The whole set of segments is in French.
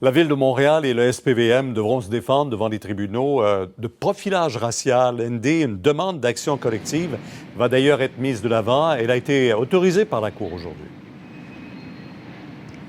La Ville de Montréal et le SPVM devront se défendre devant les tribunaux de profilage racial. Une demande d'action collective va d'ailleurs être mise de l'avant. Elle a été autorisée par la Cour aujourd'hui.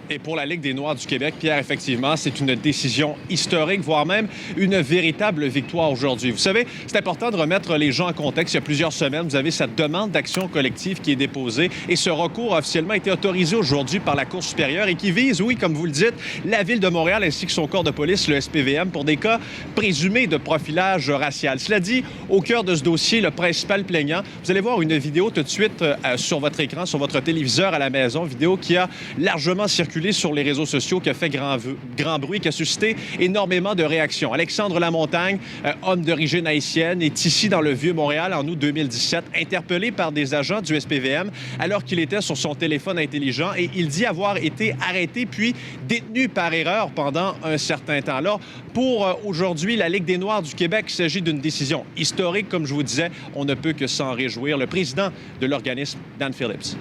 Et pour la Ligue des Noirs du Québec, Pierre, effectivement, c'est une décision historique, voire même une véritable victoire aujourd'hui. Vous savez, c'est important de remettre les gens en contexte. Il y a plusieurs semaines, vous avez cette demande d'action collective qui est déposée et ce recours a officiellement été autorisé aujourd'hui par la Cour supérieure et qui vise, oui, comme vous le dites, la Ville de Montréal ainsi que son corps de police, le SPVM, pour des cas présumés de profilage racial. Cela dit, au cœur de ce dossier, le principal plaignant, vous allez voir une vidéo tout de suite sur votre écran, sur votre téléviseur à la maison, vidéo qui a largement circulé sur les réseaux sociaux, qui a fait grand bruit, qui a suscité énormément de réactions. Alexandre Lamontagne, homme d'origine haïtienne, est ici dans le Vieux-Montréal en août 2017, interpellé par des agents du SPVM alors qu'il était sur son téléphone intelligent et il dit avoir été arrêté puis détenu par erreur pendant un certain temps. Alors, pour aujourd'hui, la Ligue des Noirs du Québec, il s'agit d'une décision historique, comme je vous disais. On ne peut que s'en réjouir. Le président de l'organisme, Dan Phillips.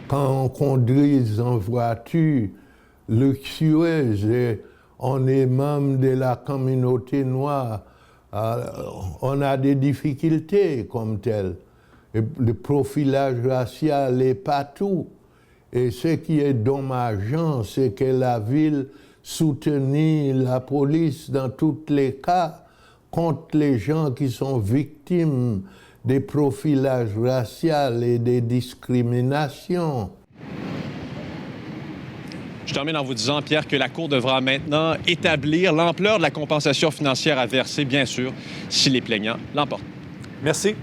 Quand on conduit en voiture luxueuse et on est membre de la communauté noire, on a des difficultés comme telles. Et le profilage racial est partout. Et ce qui est dommageant, c'est que la ville soutenait la police dans tous les cas contre les gens qui sont victimes des profilages raciaux et des discriminations. Je termine en vous disant, Pierre, que la Cour devra maintenant établir l'ampleur de la compensation financière à verser, bien sûr, si les plaignants l'emportent. Merci.